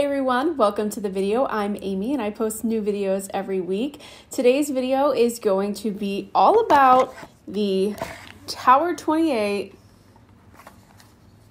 Hey everyone, welcome to the video. I'm Amy and I post new videos every week. Today's video is going to be all about the Tower 28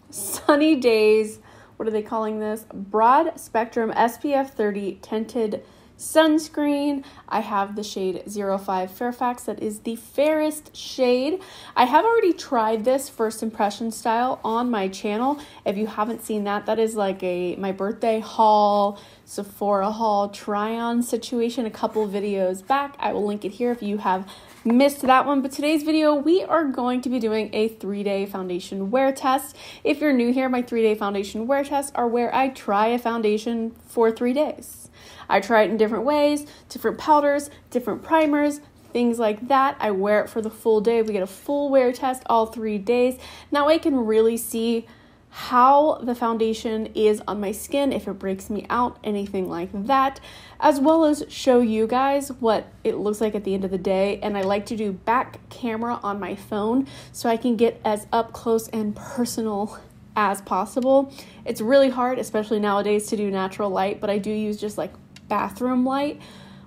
Sunny Days, what are they calling this? Broad Spectrum SPF 30 Tinted Sunscreen. I have the shade 05 Fairfax. That is the fairest shade. I have already tried this first impression style on my channel. If you haven't seen that, that is like my birthday haul, Sephora haul, try-on situation a couple videos back. I will link it here if you have missed that one. But today's video, we are going to be doing a 3-day foundation wear test. If you're new here, my 3-day foundation wear tests are where I try a foundation for 3 days. I try it in different ways, different powders, different primers, things like that. I wear it for the full day. We get a full wear test all 3 days. Now I can really see how the foundation is on my skin, if it breaks me out, anything like that, as well as show you guys what it looks like at the end of the day. And I like to do back camera on my phone so I can get as up close and personal as possible. It's really hard, especially nowadays, to do natural light, but I do use just like bathroom light,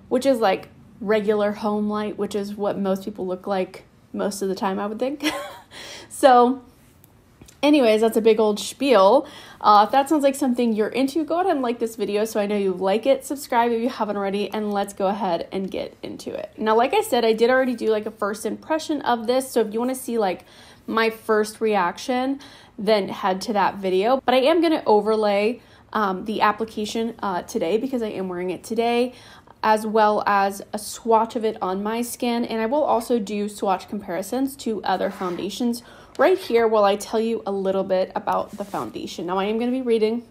which is like regular home light, which is what most people look like most of the time, I would think. So anyways, that's a big old spiel. If that sounds like something you're into, go ahead and like this video so I know you like it. Subscribe if you haven't already, and let's go ahead and get into it. Now, like I said, I did already do like a first impression of this, so if you want to see like my first reaction, then head to that video. But I am going to overlay the application today because I am wearing it today, as well as a swatch of it on my skin. And I will also do swatch comparisons to other foundations right here while I tell you a little bit about the foundation. Now I am going to be reading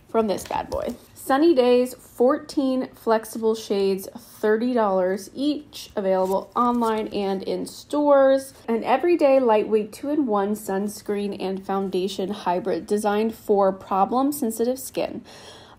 from this bad boy. Sunny Days, 14 flexible shades, $30 each, available online and in stores. An everyday lightweight 2-in-1 sunscreen and foundation hybrid designed for problem-sensitive skin.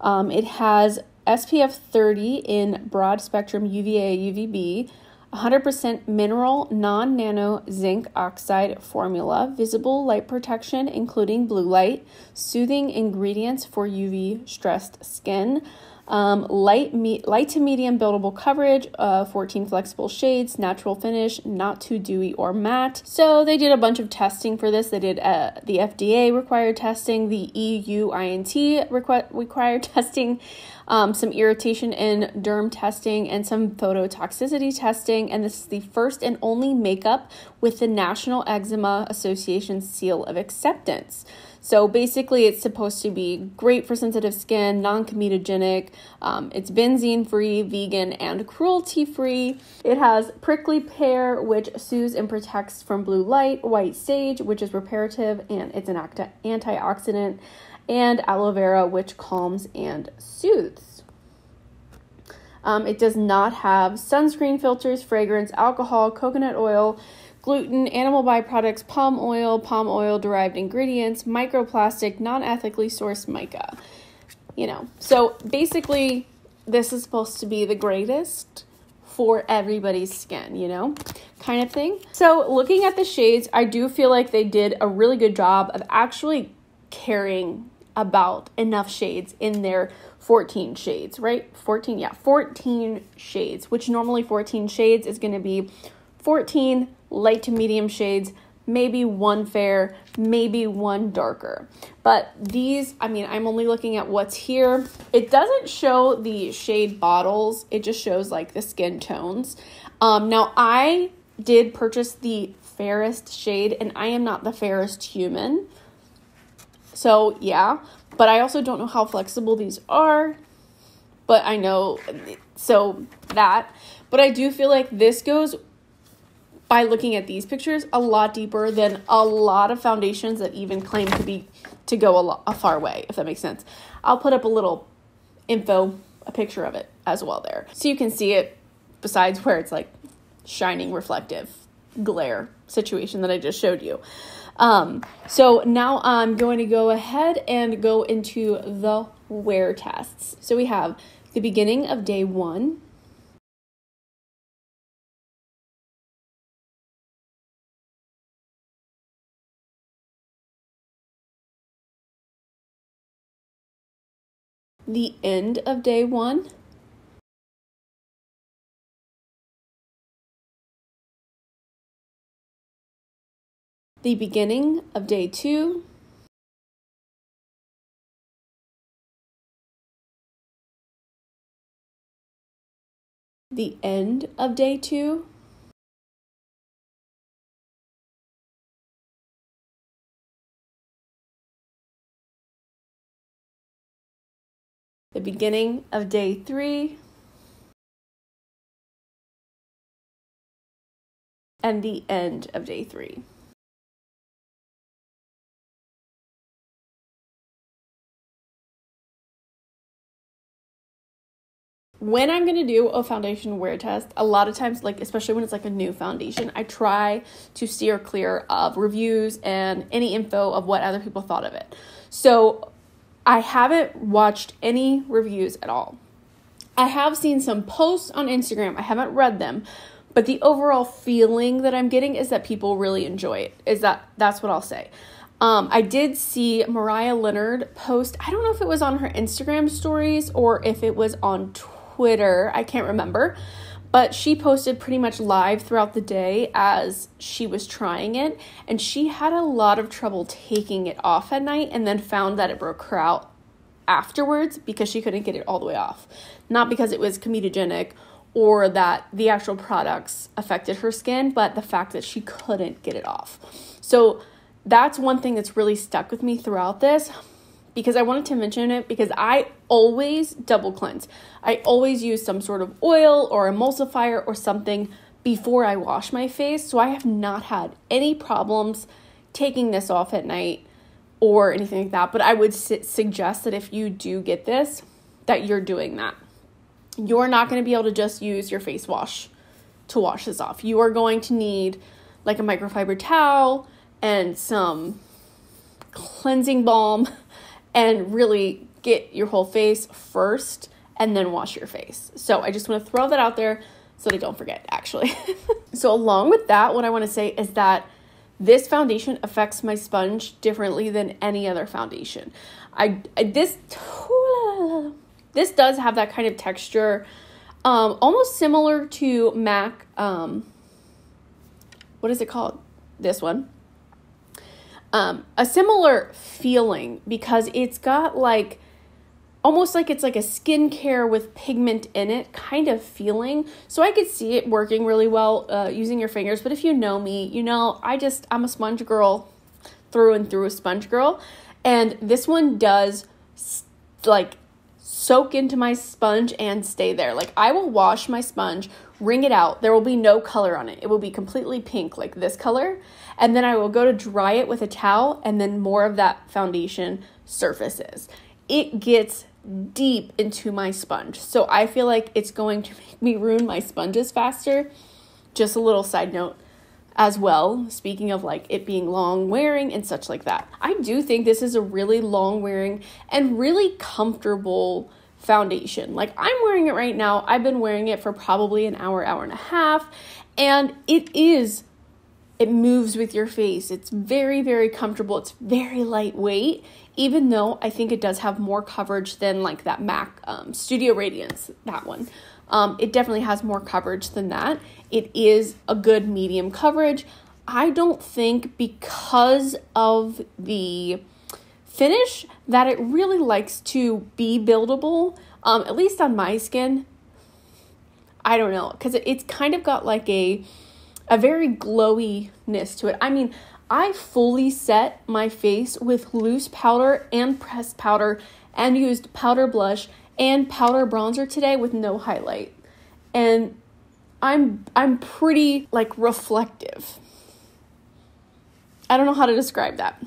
It has SPF 30 in broad spectrum UVA, UVB, 100% mineral non-nano zinc oxide formula, visible light protection including blue light, soothing ingredients for UV stressed skin, light to medium buildable coverage, 14 flexible shades, natural finish, not too dewy or matte. So they did a bunch of testing for this. They did the FDA required testing, the EU INT required testing, some irritation and derm testing, and some phototoxicity testing. And this is the first and only makeup with the National Eczema Association seal of acceptance. So basically it's supposed to be great for sensitive skin, non-comedogenic, it's benzene-free, vegan, and cruelty-free. It has prickly pear, which soothes and protects from blue light, white sage, which is reparative, and it's an antioxidant, and aloe vera, which calms and soothes. It does not have sunscreen filters, fragrance, alcohol, coconut oil, gluten, animal byproducts, palm oil derived ingredients, microplastic, non-ethically sourced mica. You know, so basically this is supposed to be the greatest for everybody's skin, you know, kind of thing. So looking at the shades, I do feel like they did a really good job of actually caring about enough shades in their 14 shades, right? 14 shades, which normally 14 shades is going to be 14 light to medium shades, maybe one fair, maybe one darker. But these, I mean, I'm only looking at what's here. It doesn't show the shade bottles. It just shows like the skin tones. Now I did purchase the fairest shade, and I am not the fairest human. So yeah, but I also don't know how flexible these are, but I know, so that, but I do feel like this goes, by looking at these pictures, a lot deeper than a lot of foundations that even claim to go a far way, if that makes sense. I'll put up a little a picture of it as well there, so you can see it, besides where it's like shining reflective glare situation that I just showed you. So now I'm going to go ahead and go into the wear tests. So we have the beginning of day 1. the end of day 1, the beginning of day 2, the end of day 2, the beginning of day 3, and the end of day 3. When I'm going to do a foundation wear test, a lot of times, like especially when it's like a new foundation, I try to steer clear of reviews and any info of what other people thought of it. So I haven't watched any reviews at all. I have seen some posts on Instagram. I haven't read them, but the overall feeling that I'm getting is that people really enjoy it. That's what I'll say. I did see Mariah Leonard post, I don't know if it was on her Instagram stories or if it was on Twitter, I can't remember, but she posted pretty much live throughout the day as she was trying it, and she had a lot of trouble taking it off at night and then found that it broke her out afterwards because she couldn't get it all the way off. Not because it was comedogenic or that the actual products affected her skin, but the fact that she couldn't get it off. So that's one thing that's really stuck with me throughout this, because I wanted to mention it because I always double cleanse. I always use some sort of oil or emulsifier or something before I wash my face. So I have not had any problems taking this off at night or anything like that. But I would suggest that if you do get this, that you're doing that. You're not going to be able to just use your face wash to wash this off. You are going to need like a microfiber towel and some cleansing balm and really get your whole face first and then wash your face. So I just want to throw that out there so that I don't forget, actually. So along with that, what I want to say is that this foundation affects my sponge differently than any other foundation. This does have that kind of texture, almost similar to MAC, what is it called? This one. A similar feeling because it's got like, almost like it's like a skincare with pigment in it kind of feeling. So I could see it working really well using your fingers. But if you know me, you know, I'm a sponge girl through and through, a sponge girl. And this one does like soak into my sponge and stay there. Like I will wash my sponge, wring it out. There will be no color on it. It will be completely pink like this color. And then I will go to dry it with a towel and then more of that foundation surfaces. It gets deep into my sponge. So I feel like it's going to make me ruin my sponges faster. Just a little side note as well, speaking of like it being long wearing and such like that. I do think this is a really long wearing and really comfortable foundation. Like I'm wearing it right now. I've been wearing it for probably an hour, hour and a half, and it moves with your face. It's very, very comfortable. It's very lightweight, even though I think it does have more coverage than like that MAC Studio Radiance, that one. It definitely has more coverage than that. It is a good medium coverage. I don't think because of the finish that it really likes to be buildable, at least on my skin. I don't know, because it's kind of got like a very glowiness to it. I mean, I fully set my face with loose powder and pressed powder and used powder blush and powder bronzer today with no highlight. And I'm pretty like reflective. I don't know how to describe that.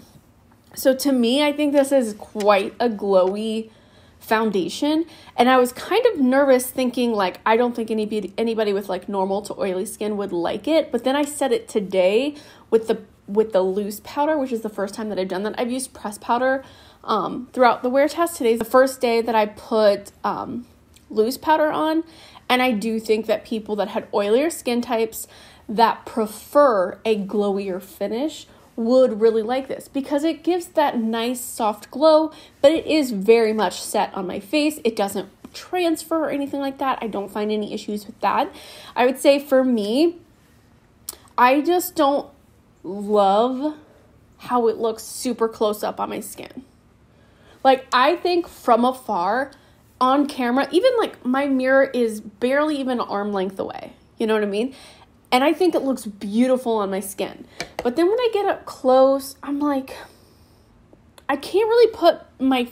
So to me, I think this is quite a glowy foundation, and I was kind of nervous thinking like I don't think anybody with like normal to oily skin would like it, but then I set it today with the loose powder, which is the first time that I've done that. I've used pressed powder throughout the wear test. Today's the first day that I put loose powder on, and I do think that people that had oilier skin types that prefer a glowier finish would really like this because it gives that nice soft glow, but it is very much set on my face. It doesn't transfer or anything like that. I don't find any issues with that. I would say for me, I just don't love how it looks super close up on my skin. Like, I think from afar, on camera, even like my mirror is barely even arm length away. You know what I mean? And I think it looks beautiful on my skin. But then when I get up close, I'm like, I can't really put my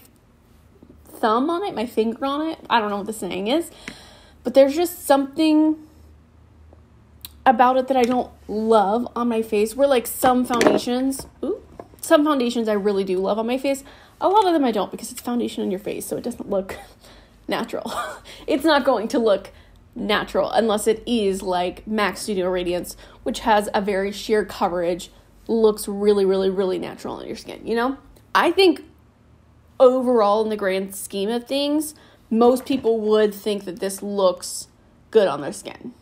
thumb on it, my finger on it. I don't know what the saying is. But there's just something about it that I don't love on my face. Where like some foundations I really do love on my face. A lot of them I don't, because it's foundation on your face, so it doesn't look natural. It's not going to look natural unless it is like MAC Studio Radiance, which has a very sheer coverage, looks really, really, really natural on your skin, you know? I think overall, in the grand scheme of things, most people would think that this looks good on their skin.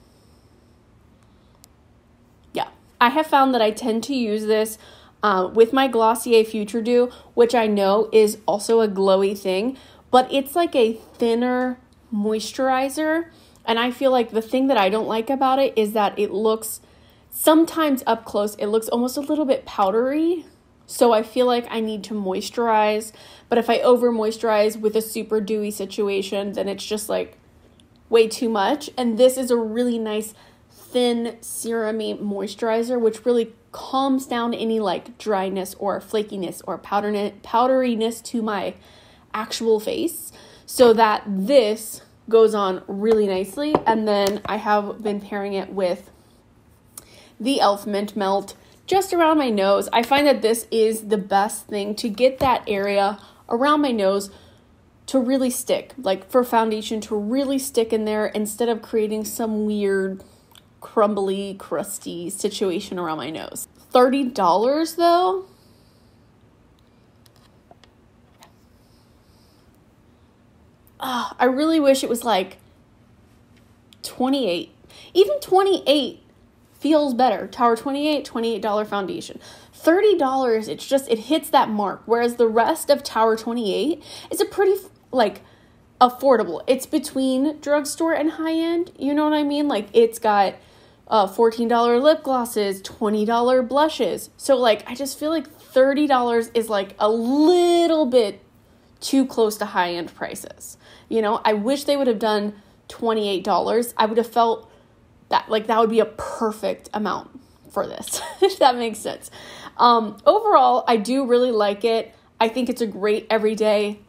Yeah. I have found that I tend to use this with my Glossier Future Dew, which I know is also a glowy thing, but it's like a thinner moisturizer. And I feel like the thing that I don't like about it is that it looks, sometimes up close, it looks almost a little bit powdery. So I feel like I need to moisturize. But if I over moisturize with a super dewy situation, then it's just like way too much. And this is a really nice thin serum-y moisturizer, which really calms down any like dryness or flakiness or powderiness to my actual face, so that this goes on really nicely. And then I have been pairing it with the e.l.f. Mint Melt just around my nose. I find that this is the best thing to get that area around my nose to really stick, like for foundation to really stick in there instead of creating some weird crumbly, crusty situation around my nose. $30 though? I really wish it was like 28. Even 28 feels better. Tower 28, $28 foundation. $30, it's just, it hits that mark. Whereas the rest of Tower 28 is a pretty, like, affordable. It's between drugstore and high-end. You know what I mean? Like, it's got $14 lip glosses, $20 blushes. So, like, I just feel like $30 is, like, a little bit too close to high-end prices. You know, I wish they would have done $28. I would have felt that, like, that would be a perfect amount for this, if that makes sense. Overall, I do really like it. I think it's a great everyday,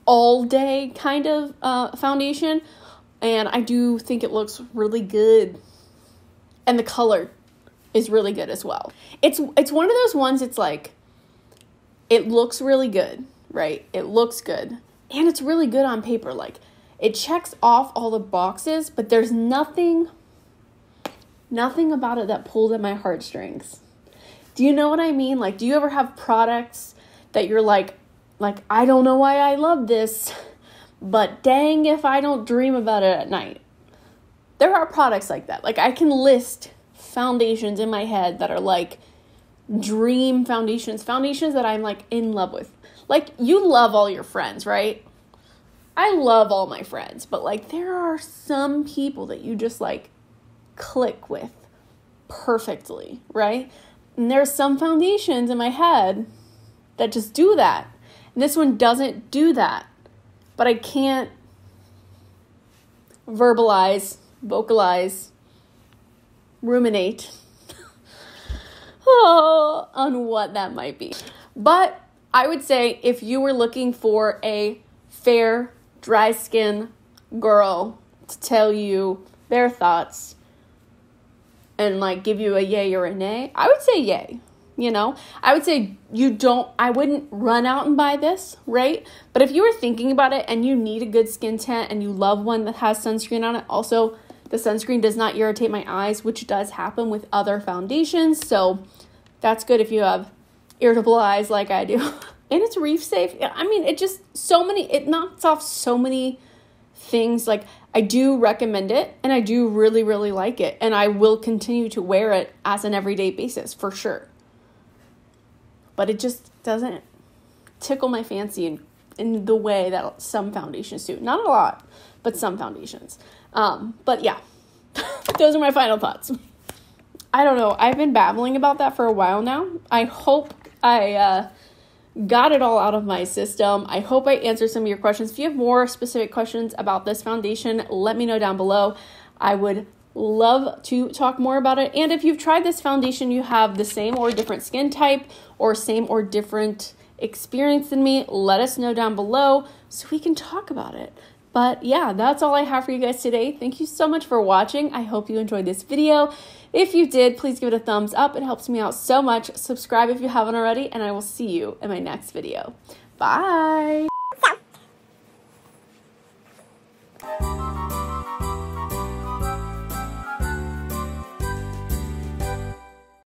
all-day kind of foundation. And I do think it looks really good. And the color is really good as well. It's one of those ones, it's like, it looks really good, right? It looks good. And it's really good on paper. Like, it checks off all the boxes, but there's nothing about it that pulled at my heartstrings. Do you know what I mean? Like, do you ever have products that you're like, I don't know why I love this, but dang if I don't dream about it at night. There are products like that. Like, I can list foundations in my head that are like dream foundations that I'm like in love with. Like, you love all your friends, right? I love all my friends, but like there are some people that you just like click with perfectly, right? And there's some foundations in my head that just do that. And this one doesn't do that. But I can't vocalize, ruminate on what that might be. But I would say if you were looking for a fair, dry skin girl to tell you their thoughts and like give you a yay or a nay, I would say yay. You know, I would say I wouldn't run out and buy this, right? But if you were thinking about it and you need a good skin tint and you love one that has sunscreen on it, also the sunscreen does not irritate my eyes, which does happen with other foundations. So that's good if you have irritable eyes like I do. And it's reef safe. I mean, it knocks off so many things. Like, I do recommend it and I do really, really like it. And I will continue to wear it as an everyday basis for sure. but it just doesn't tickle my fancy in the way that some foundations do. Not a lot, but some foundations. But yeah, those are my final thoughts. I don't know. I've been babbling about that for a while now. I hope I got it all out of my system. I hope I answered some of your questions. If you have more specific questions about this foundation, let me know down below. I would love to talk more about it. And if you've tried this foundation, you have the same or different skin type or same or different experience than me, let us know down below so we can talk about it. But yeah, that's all I have for you guys today. Thank you so much for watching. I hope you enjoyed this video. If you did, please give it a thumbs up. It helps me out so much. Subscribe if you haven't already, and I will see you in my next video. Bye.